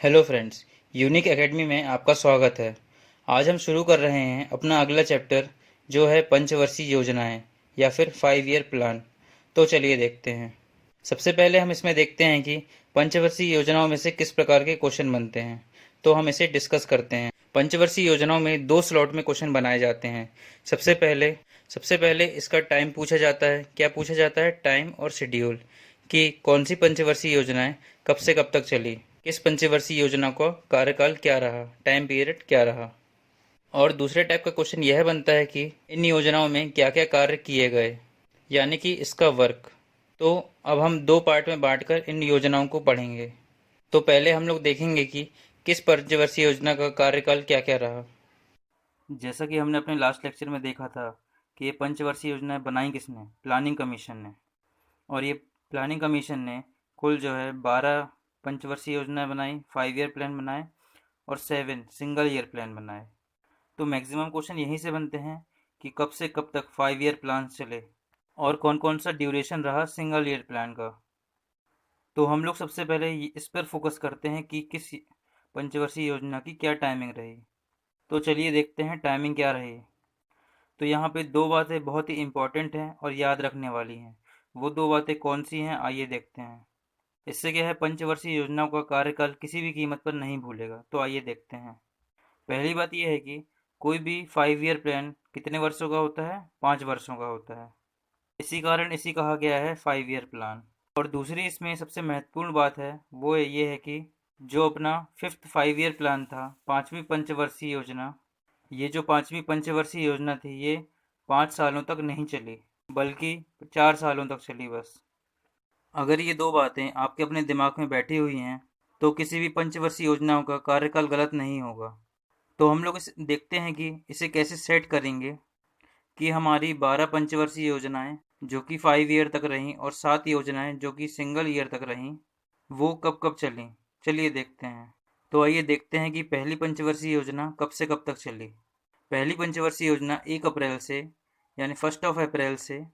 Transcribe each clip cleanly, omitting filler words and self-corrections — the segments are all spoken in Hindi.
हेलो फ्रेंड्स, यूनिक एकेडमी में आपका स्वागत है। आज हम शुरू कर रहे हैं अपना अगला चैप्टर जो है पंचवर्षीय योजनाएं या फिर 5 ईयर प्लान। तो चलिए देखते हैं। सबसे पहले हम इसमें देखते हैं कि पंचवर्षीय योजनाओं में से किस प्रकार के क्वेश्चन बनते हैं। तो हम इसे डिस्कस करते हैं। पंचवर्षीय योजनाओं में दो स्लॉट में क्वेश्चन बनाए जाते हैं। सबसे पहले इसका टाइम पूछा जाता है। क्या पूछा जाता है? टाइम और शेड्यूल, कि कौन सी पंचवर्षीय योजनाएं कब से कब तक चली, किस पंचवर्षीय योजना का कार्यकाल क्या रहा, टाइम पीरियड क्या रहा। और दूसरे टाइप का क्वेश्चन यह बनता है कि इन योजनाओं में क्या क्या कार्य किए गए, यानी कि इसका वर्क। तो अब हम दो पार्ट में बांटकर इन योजनाओं को पढ़ेंगे। तो पहले हम लोग देखेंगे कि किस पंचवर्षीय योजना का कार्यकाल क्या क्या रहा। जैसा कि हमने अपने लास्ट लेक्चर में देखा था कि ये पंचवर्षीय योजनाएं बनाई किसने? प्लानिंग कमीशन ने। और ये प्लानिंग कमीशन ने कुल जो है 12 पंचवर्षीय योजनाएं बनाई, 5 ईयर प्लान बनाए और 7 सिंगल ईयर प्लान बनाए। तो मैक्सिमम क्वेश्चन यहीं से बनते हैं कि कब से कब तक 5 ईयर प्लान चले और कौन कौन सा ड्यूरेशन रहा सिंगल ईयर प्लान का। तो हम लोग सबसे पहले इस पर फोकस करते हैं कि किस पंचवर्षीय योजना की क्या टाइमिंग रही। तो चलिए देखते हैं टाइमिंग क्या रही। तो यहाँ पे दो बातें बहुत ही इम्पोर्टेंट हैं और याद रखने वाली हैं। वो दो बातें कौन सी हैं, आइए देखते हैं। इससे क्या है, पंचवर्षीय योजनाओं का कार्यकाल किसी भी कीमत पर नहीं भूलेगा। तो आइए देखते हैं। पहली बात यह है कि कोई भी 5 ईयर प्लान कितने वर्षों का होता है? 5 वर्षों का होता है। इसी कारण इसी कहा गया है 5 ईयर प्लान। और दूसरी इसमें सबसे महत्वपूर्ण बात है वो ये है कि जो अपना 5th 5 ईयर प्लान था, पांचवी पंचवर्षीय योजना, ये जो पांचवी पंचवर्षीय योजना थी ये 5 सालों तक नहीं चली, बल्कि 4 सालों तक चली बस। अगर ये दो बातें आपके अपने दिमाग में बैठी हुई हैं तो किसी भी पंचवर्षीय योजनाओं का कार्यकाल गलत नहीं होगा। तो हम लोग इस देखते हैं कि इसे कैसे सेट करेंगे कि हमारी 12 पंचवर्षीय योजनाएं जो कि 5 ईयर तक रहीं और 7 योजनाएं जो कि सिंगल ईयर तक रहीं, वो कब कब चलीं। चलिए देखते हैं। तो आइए देखते हैं कि पहली पंचवर्षीय योजना कब से कब तक चली। पहली पंचवर्षीय योजना 1 अप्रैल से यानी 1 अप्रैल से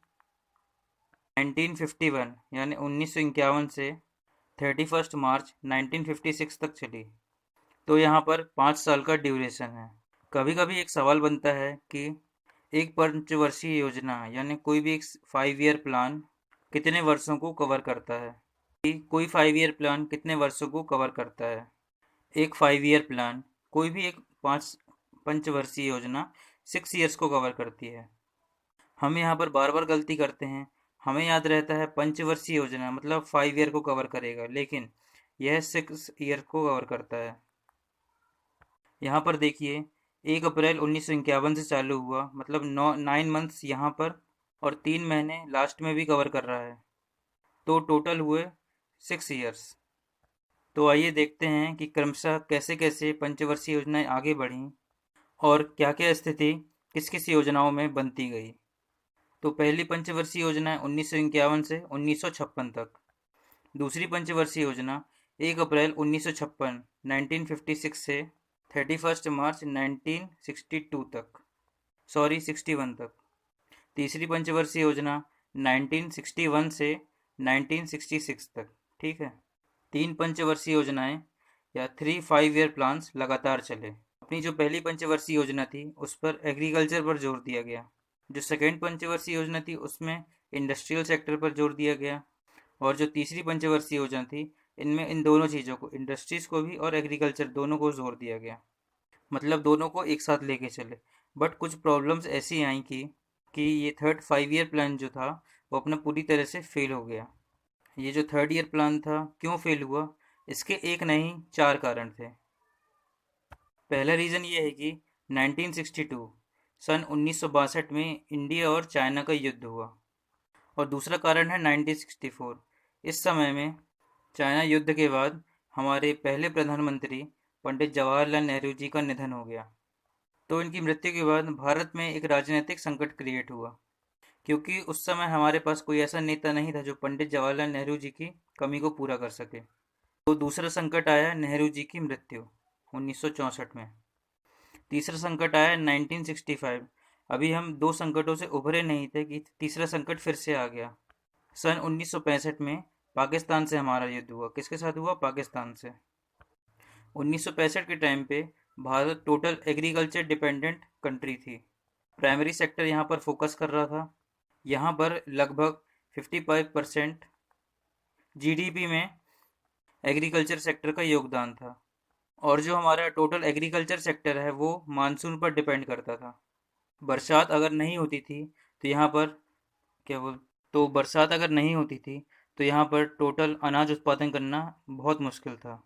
1951 यानी 1951 से 31 मार्च 1956 तक चली। तो यहाँ पर 5 साल का ड्यूरेशन है। कभी कभी एक सवाल बनता है कि एक पंचवर्षीय योजना यानी कोई भी एक 5 ईयर प्लान कितने वर्षों को कवर करता है, कि कोई 5 ईयर प्लान कितने वर्षों को कवर करता है। एक 5 ईयर प्लान, कोई भी एक पाँच पंचवर्षीय योजना 6 ईयर्स को कवर करती है। हम यहाँ पर बार बार गलती करते हैं। हमें याद रहता है पंचवर्षीय योजना मतलब 5 ईयर को कवर करेगा, लेकिन यह 6 ईयर को कवर करता है। यहाँ पर देखिए, 1 अप्रैल 1951 से चालू हुआ, मतलब 9 मंथ्स यहाँ पर और 3 महीने लास्ट में भी कवर कर रहा है। तो टोटल हुए 6 ईयर्स। तो आइए देखते हैं कि क्रमशः कैसे कैसे पंचवर्षीय योजनाएं आगे बढ़ीं और क्या क्या स्थिति किस किस योजनाओं में बनती गई। तो पहली पंचवर्षीय योजना है 1951 से 1956 तक। दूसरी पंचवर्षीय योजना 1 अप्रैल 1956 1956 से 31 मार्च 1962 तक, सॉरी 61 तक। तीसरी पंचवर्षीय योजना 1961 से 1966 तक। ठीक है। 3 पंचवर्षीय योजनाएं या 3 5 ईयर प्लान्स लगातार चले। अपनी जो पहली पंचवर्षीय योजना थी उस पर एग्रीकल्चर पर जोर दिया गया। जो सेकेंड पंचवर्षीय योजना थी उसमें इंडस्ट्रियल सेक्टर पर जोर दिया गया। और जो तीसरी पंचवर्षीय योजना थी इनमें इन दोनों चीज़ों को, इंडस्ट्रीज़ को भी और एग्रीकल्चर दोनों को जोर दिया गया, मतलब दोनों को एक साथ लेके चले। बट कुछ प्रॉब्लम्स ऐसी आई कि ये थर्ड 5 ईयर प्लान जो था वो अपना पूरी तरह से फेल हो गया। ये जो थर्ड ईयर प्लान था क्यों फेल हुआ, इसके एक नहीं 4 कारण थे। पहला रीज़न ये है कि 1962 सन 1962 में इंडिया और चाइना का युद्ध हुआ। और दूसरा कारण है 1964। इस समय में चाइना युद्ध के बाद हमारे पहले प्रधानमंत्री पंडित जवाहरलाल नेहरू जी का निधन हो गया। तो इनकी मृत्यु के बाद भारत में एक राजनीतिक संकट क्रिएट हुआ, क्योंकि उस समय हमारे पास कोई ऐसा नेता नहीं था जो पंडित जवाहरलाल नेहरू जी की कमी को पूरा कर सके। तो दूसरा संकट आया नेहरू जी की मृत्यु 1964 में। तीसरा संकट आया 1965। अभी हम दो संकटों से उभरे नहीं थे कि तीसरा संकट फिर से आ गया। सन 1965 में पाकिस्तान से हमारा युद्ध हुआ। किसके साथ हुआ? पाकिस्तान से। 1965 के टाइम पे Bharat total agriculture dependent country थी। प्राइमरी सेक्टर यहाँ पर फोकस कर रहा था। यहाँ पर लगभग 55% जीडीपी में एग्रीकल्चर सेक्टर का योगदान था। और जो हमारा टोटल एग्रीकल्चर सेक्टर है वो मानसून पर डिपेंड करता था। बरसात अगर नहीं होती थी तो यहाँ पर क्या बोल तो बरसात अगर नहीं होती थी तो यहाँ पर टोटल अनाज उत्पादन करना बहुत मुश्किल था।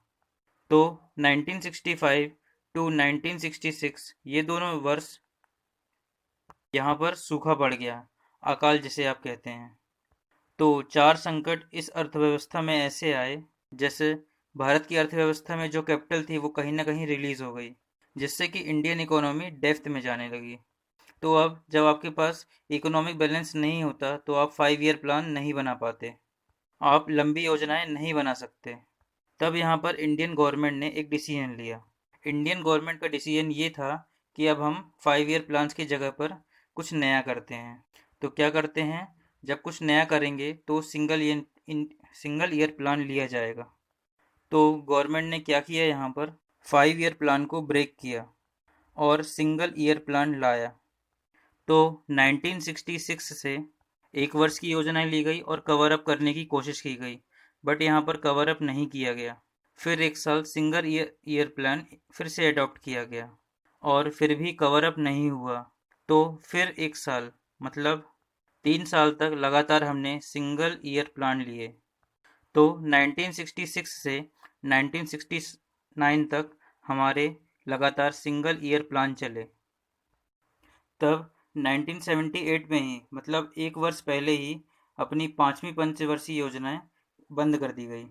तो 1965 टू 1966 ये दोनों वर्ष यहाँ पर सूखा पड़ गया, अकाल जिसे आप कहते हैं। तो चार संकट इस अर्थव्यवस्था में ऐसे आए, जैसे भारत की अर्थव्यवस्था में जो कैपिटल थी वो कहीं ना कहीं रिलीज हो गई, जिससे कि इंडियन इकोनॉमी डेप्थ में जाने लगी। तो अब जब आपके पास इकोनॉमिक बैलेंस नहीं होता तो आप 5 ईयर प्लान नहीं बना पाते, आप लंबी योजनाएं नहीं बना सकते। तब यहाँ पर इंडियन गवर्नमेंट ने एक डिसीजन लिया। इंडियन गवर्नमेंट का डिसीजन ये था कि अब हम 5 ईयर प्लान्स की जगह पर कुछ नया करते हैं। तो क्या करते हैं, जब कुछ नया करेंगे तो सिंगल ईयर प्लान लिया जाएगा। तो गवर्नमेंट ने क्या किया, यहाँ पर 5 ईयर प्लान को ब्रेक किया और सिंगल ईयर प्लान लाया। तो 1966 से एक वर्ष की योजनाएं ली गई और कवर अप करने की कोशिश की गई, बट यहाँ पर कवर अप नहीं किया गया। फिर एक साल सिंगल ईयर प्लान फिर से अडॉप्ट किया गया और फिर भी कवर अप नहीं हुआ। तो फिर एक साल, मतलब 3 साल तक लगातार हमने सिंगल ईयर प्लान लिए। तो 1966 से 1969 तक हमारे लगातार सिंगल ईयर प्लान चले। तब 1978 में ही, मतलब एक वर्ष पहले ही, अपनी 5वीं पंचवर्षीय योजनाएं बंद कर दी गई।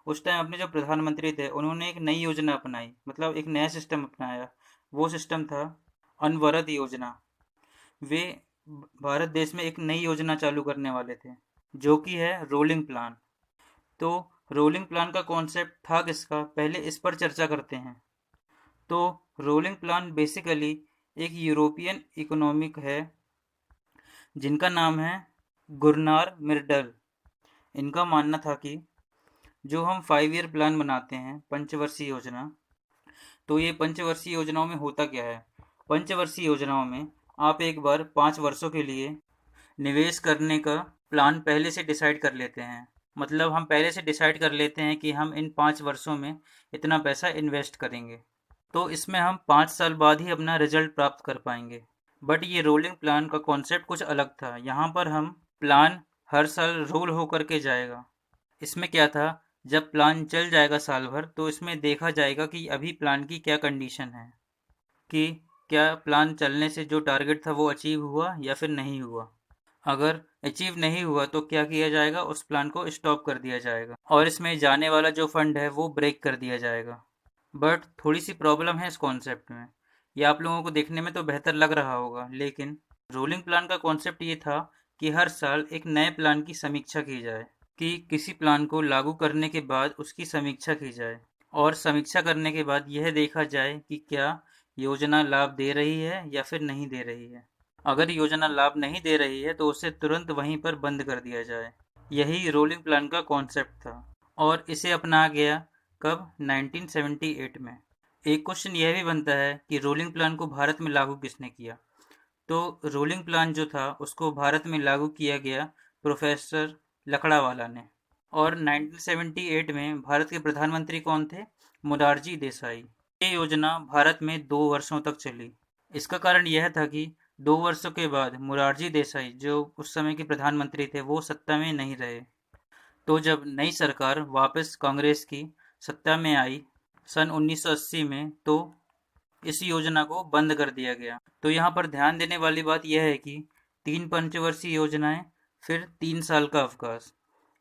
उस टाइम अपने जो प्रधानमंत्री थे उन्होंने एक नई योजना अपनाई, मतलब एक नया सिस्टम अपनाया। वो सिस्टम था अनवरत योजना। वे भारत देश में एक नई योजना चालू करने वाले थे, जो कि है रोलिंग प्लान। तो रोलिंग प्लान का कॉन्सेप्ट था किसका, पहले इस पर चर्चा करते हैं। तो रोलिंग प्लान बेसिकली एक यूरोपियन इकोनॉमिक है जिनका नाम है गुरनार मिर्डल। इनका मानना था कि जो हम 5 ईयर प्लान बनाते हैं, पंचवर्षीय योजना, तो ये पंचवर्षीय योजनाओं में होता क्या है। पंचवर्षीय योजनाओं में आप एक बार 5 वर्षों के लिए निवेश करने का प्लान पहले से डिसाइड कर लेते हैं। मतलब हम पहले से डिसाइड कर लेते हैं कि हम इन 5 वर्षों में इतना पैसा इन्वेस्ट करेंगे, तो इसमें हम 5 साल बाद ही अपना रिजल्ट प्राप्त कर पाएंगे। बट ये रोलिंग प्लान का कॉन्सेप्ट कुछ अलग था। यहाँ पर हम प्लान हर साल रोल होकर के जाएगा। इसमें क्या था, जब प्लान चल जाएगा साल भर तो इसमें देखा जाएगा कि अभी प्लान की क्या कंडीशन है, कि क्या प्लान चलने से जो टारगेट था वो अचीव हुआ या फिर नहीं हुआ। अगर अचीव नहीं हुआ तो क्या किया जाएगा, उस प्लान को स्टॉप कर दिया जाएगा और इसमें जाने वाला जो फंड है वो ब्रेक कर दिया जाएगा। बट थोड़ी सी प्रॉब्लम है इस कॉन्सेप्ट में। ये आप लोगों को देखने में तो बेहतर लग रहा होगा, लेकिन रोलिंग प्लान का कॉन्सेप्ट ये था कि हर साल एक नए प्लान की समीक्षा की जाए, कि किसी प्लान को लागू करने के बाद उसकी समीक्षा की जाए और समीक्षा करने के बाद यह देखा जाए कि क्या योजना लाभ दे रही है या फिर नहीं दे रही है। अगर योजना लाभ नहीं दे रही है तो उसे तुरंत वहीं पर बंद कर दिया जाए। यही रोलिंग प्लान का कॉन्सेप्ट था और इसे अपनाया गया कब, 1978 में। एक क्वेश्चन यह भी बनता है कि रोलिंग प्लान को भारत में लागू किसने किया। तो रोलिंग प्लान जो था उसको भारत में लागू किया गया प्रोफेसर लकड़ावाला ने। और 1978 में भारत के प्रधानमंत्री कौन थे, मोरारजी देसाई। ये योजना भारत में 2 वर्षों तक चली। इसका कारण यह था कि 2 वर्षों के बाद मोरारजी देसाई, जो उस समय के प्रधानमंत्री थे, वो सत्ता में नहीं रहे। तो जब नई सरकार वापस कांग्रेस की सत्ता में आई सन 1980 में, तो इस योजना को बंद कर दिया गया। तो यहाँ पर ध्यान देने वाली बात यह है कि 3 पंचवर्षीय योजनाएं, फिर 3 साल का अवकाश,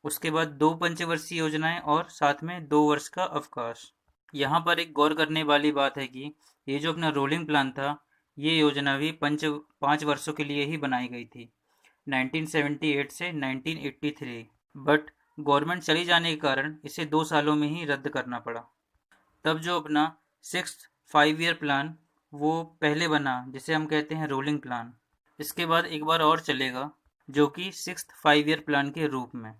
उसके बाद 2 पंचवर्षीय योजनाएं और साथ में 2 वर्ष का अवकाश। यहाँ पर एक गौर करने वाली बात है कि ये जो अपना रोलिंग प्लान था, ये योजना भी 5 वर्षों के लिए ही बनाई गई थी, 1978 से 1983। बट गवर्नमेंट चली जाने के कारण इसे 2 सालों में ही रद्द करना पड़ा। तब जो अपना 6th 5 ईयर प्लान वो पहले बना, जिसे हम कहते हैं रोलिंग प्लान। इसके बाद एक बार और चलेगा, जो कि 6th 5 ईयर प्लान के रूप में।